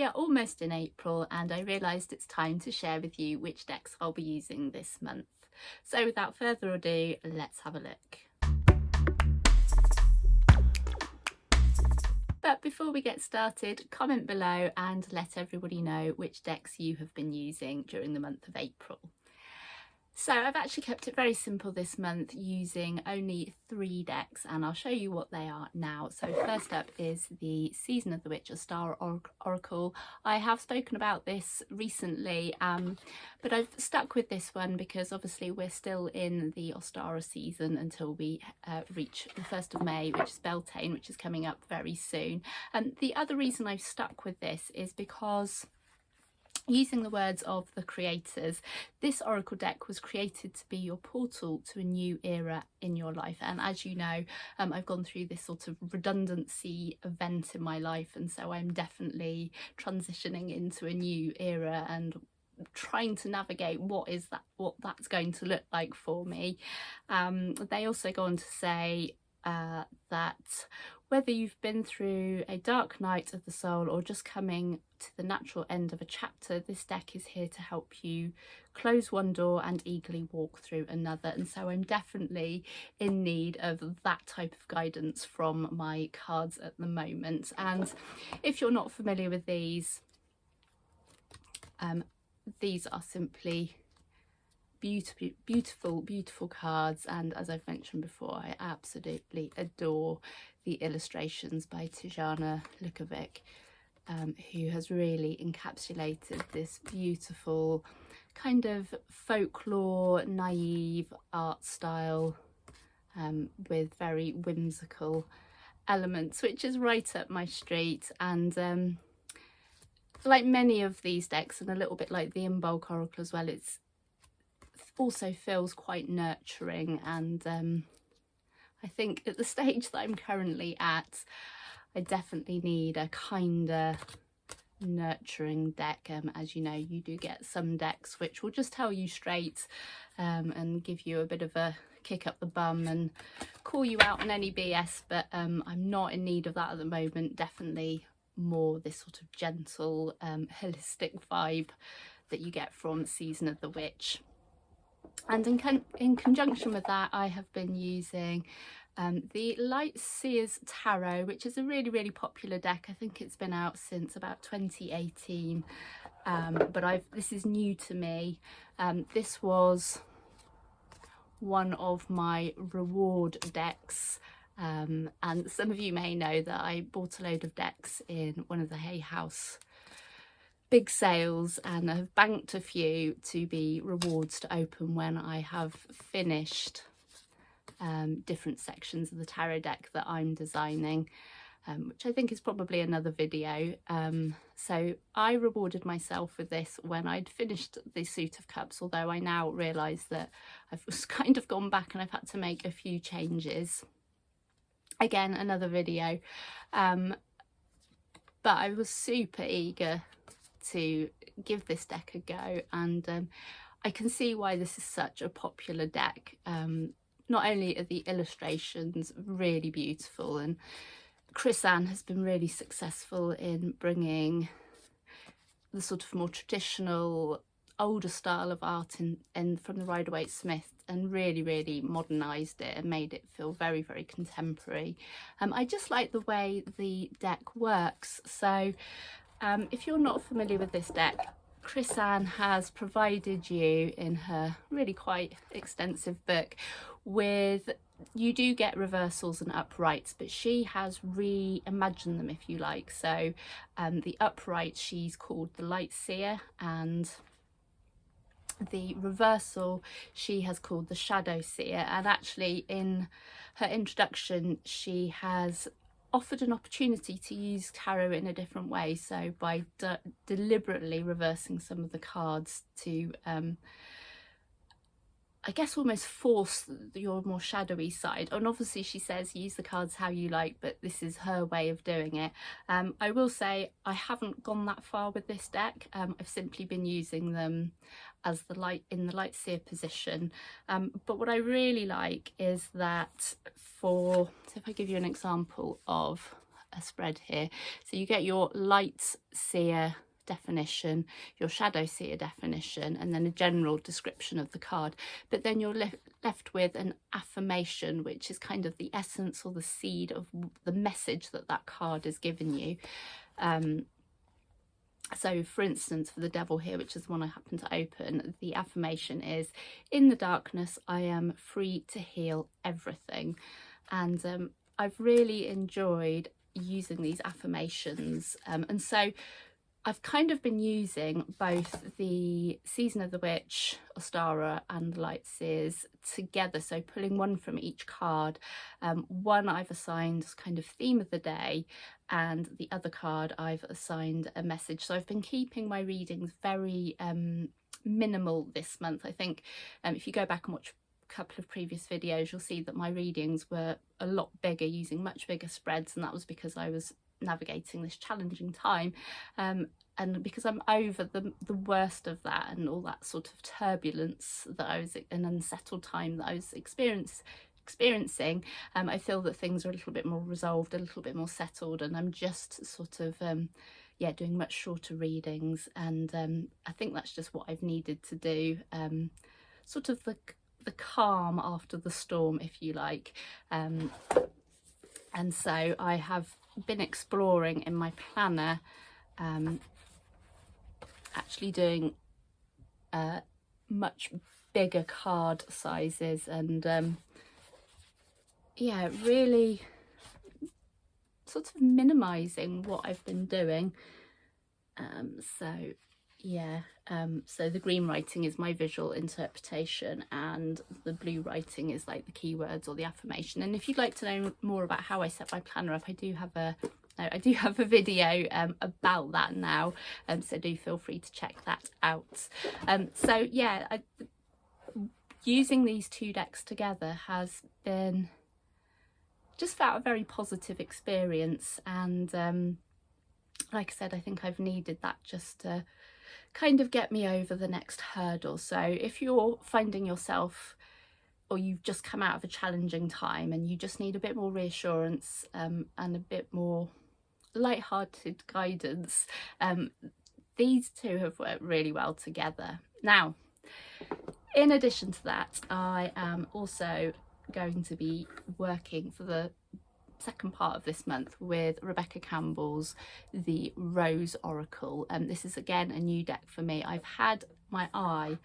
we are almost in April and I realised it's time to share with you which decks I'll be using this month. So without further ado, let's have a look. But before we get started, comment below and let everybody know which decks you have been using during the month of April. So I've actually kept it very simple this month, using only 3 decks, and I'll show you what they are now. So first up is the Season of the Witch Ostara Oracle. I have spoken about this recently, but I've stuck with this one because obviously we're still in the Ostara season until we reach the 1st of May, which is Beltane, which is coming up very soon. And the other reason I've stuck with this is because, using the words of the creators, this oracle deck was created to be your portal to a new era in your life. And as you know, I've gone through this sort of redundancy event in my life, and so I'm definitely transitioning into a new era and trying to navigate what that's going to look like for me. They also go on to say that whether you've been through a dark night of the soul or just coming to the natural end of a chapter, this deck is here to help you close one door and eagerly walk through another. And so I'm definitely in need of that type of guidance from my cards at the moment. And if you're not familiar with these are simply beautiful cards, and as I've mentioned before, I absolutely adore the illustrations by Tijana Lukovic, who has really encapsulated this beautiful kind of folklore naive art style with very whimsical elements, which is right up my street. And like many of these decks, and a little bit like the Imbolc Oracle as well, it's also feels quite nurturing. And I think at the stage that I'm currently at, I definitely need a kinder nurturing deck. As you know, you do get some decks which will just tell you straight and give you a bit of a kick up the bum and call you out on any BS, but I'm not in need of that at the moment. Definitely more this sort of gentle holistic vibe that you get from Season of the Witch. And in conjunction with that, I have been using the Light Seers Tarot, which is a really popular deck. I think it's been out since about 2018, but this is new to me. This was one of my reward decks, and some of you may know that I bought a load of decks in one of the Hay House big sales, and I've banked a few to be rewards to open when I have finished different sections of the tarot deck that I'm designing, which I think is probably another video. So I rewarded myself with this when I'd finished the Suit of Cups, although I now realise that I've kind of gone back and I've had to make a few changes. Again, another video. But I was super eager to give this deck a go, and I can see why this is such a popular deck. Not only are the illustrations really beautiful, and Chris Ann has been really successful in bringing the sort of more traditional older style of art in from the Rider-Waite-Smith and really modernised it and made it feel very contemporary. I just like the way the deck works. So if you're not familiar with this deck, Chris Ann has provided you in her really quite extensive book with, you do get reversals and uprights, but she has reimagined them, if you like. So the upright she's called the Light Seer, and the reversal she has called the Shadow Seer. And actually in her introduction she has offered an opportunity to use tarot in a different way, so by deliberately reversing some of the cards to I guess almost force your more shadowy side. And obviously she says use the cards how you like, but this is her way of doing it. I will say I haven't gone that far with this deck. I've simply been using them as the light in the Light Seer position. But what I really like is that, so if I give you an example of spread here. So you get your light seer definition, your shadow seer definition, and then a general description of the card. But then you're left with an affirmation, which is kind of the essence or the seed of the message that that card is giving you. So for instance, for the devil here, which is the one I happen to open, the affirmation is, in the darkness I am free to heal everything. And I've really enjoyed using these affirmations, and so I've kind of been using both the Season of the Witch, Ostara and the Light Seers together, so pulling one from each card. One I've assigned as kind of theme of the day, and the other card I've assigned a message. So I've been keeping my readings very minimal this month. I think if you go back and watch a couple of previous videos, you'll see that my readings were a lot bigger, using much bigger spreads, and that was because I was navigating this challenging time, and because I'm over the worst of that and all that sort of turbulence that I was, an unsettled time that I was experiencing, I feel that things are a little bit more resolved, a little bit more settled, and I'm just sort of yeah, doing much shorter readings, and I think that's just what I've needed to do, sort of the calm after the storm, if you like. And so I have been exploring in my planner, actually doing much bigger card sizes, and yeah, really sort of minimizing what I've been doing. So yeah, so the green writing is my visual interpretation, and the blue writing is like the keywords or the affirmation. And if you'd like to know more about how I set my planner up, I do have a video about that now, so do feel free to check that out. So yeah, using these two decks together has been just felt a very positive experience, and like I said, I think I've needed that just to kind of get me over the next hurdle. So if you're finding yourself, or you've just come out of a challenging time and you just need a bit more reassurance, and a bit more light-hearted guidance, these two have worked really well together. Now, in addition to that, I am also going to be working for the second part of this month with Rebecca Campbell's The Rose Oracle, and this is again a new deck for me. I've had my eye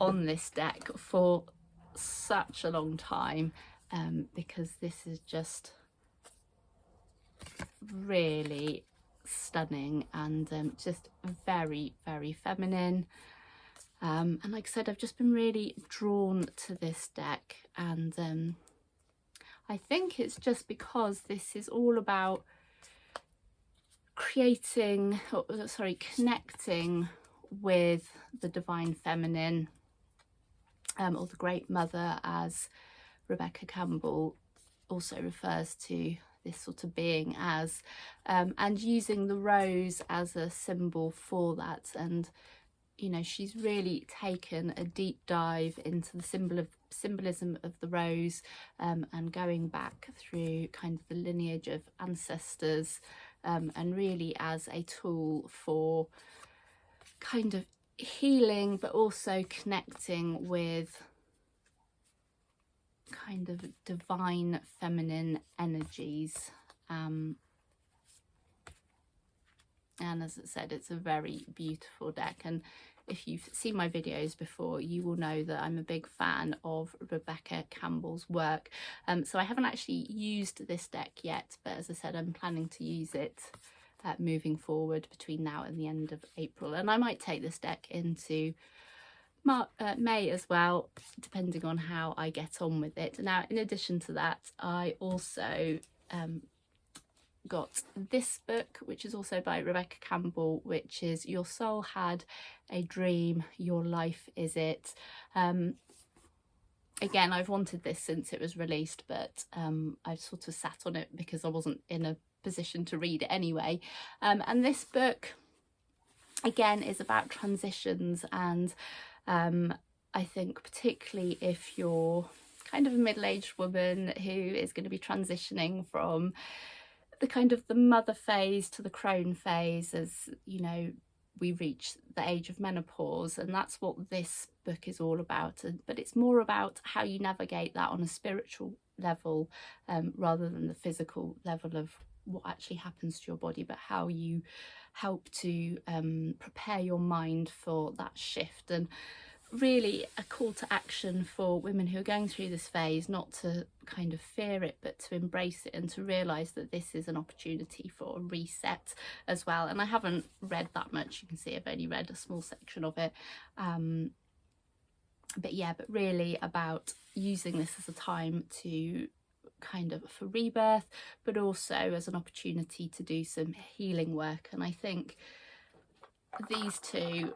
on this deck for such a long time, because this is just really stunning, and just very, very feminine, and like I said, I've just been really drawn to this deck, and I think it's just because this is all about connecting with the divine feminine, or the great mother, as Rebecca Campbell also refers to this sort of being as, and using the rose as a symbol for that. And you know, she's really taken a deep dive into the symbolism of the rose, and going back through kind of the lineage of ancestors, and really as a tool for kind of healing, but also connecting with kind of divine feminine energies. And as I said, it's a very beautiful deck, and if you've seen my videos before, you will know that I'm a big fan of Rebecca Campbell's work. So I haven't actually used this deck yet, but as I said, I'm planning to use it moving forward between now and the end of April, and I might take this deck into May as well, depending on how I get on with it. Now, in addition to that, I also got this book, which is also by Rebecca Campbell, which is Your Soul Had a Dream, Your Life Is It. Again, I've wanted this since it was released, but I've sort of sat on it because I wasn't in a position to read it anyway. And this book, again, is about transitions, and I think particularly if you're kind of a middle-aged woman who is going to be transitioning from the kind of the mother phase to the crone phase, as you know, we reach the age of menopause, and that's what this book is all about. But it's more about how you navigate that on a spiritual level, rather than the physical level of what actually happens to your body, but how you help to prepare your mind for that shift. And really a call to action for women who are going through this phase, not to kind of fear it, but to embrace it and to realise that this is an opportunity for a reset as well. And I haven't read that much, you can see I've only read a small section of it, but yeah, but really about using this as a time to kind of for rebirth, but also as an opportunity to do some healing work. And I think these two,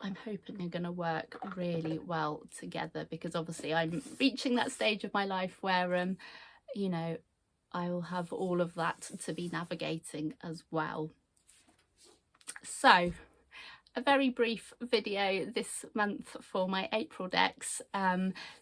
I'm hoping, are going to work really well together, because obviously I'm reaching that stage of my life where you know, I will have all of that to be navigating as well. So a very brief video this month for my April decks.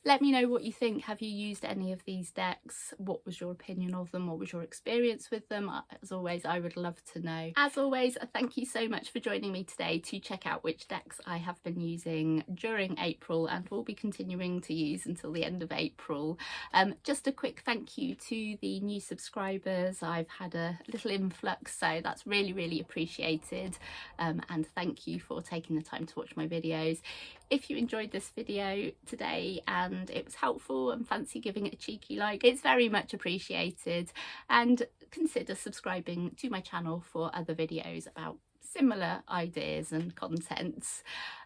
Let me know what you think. Have you used any of these decks? What was your opinion of them? What was your experience with them? As always, I would love to know. As always, thank you so much for joining me today to check out which decks I have been using during April and will be continuing to use until the end of April. Just a quick thank you to the new subscribers. I've had a little influx, so that's really, really appreciated, and thank you for taking the time to watch my videos. If you enjoyed this video today and it was helpful and fancy giving it a cheeky like, it's very much appreciated, and consider subscribing to my channel for other videos about similar ideas and contents.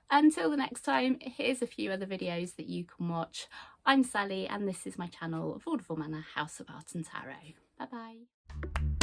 Until the next time, here's a few other videos that you can watch. I'm Sally and this is my channel, Vaudeville Manor House of Art and Tarot. Bye bye.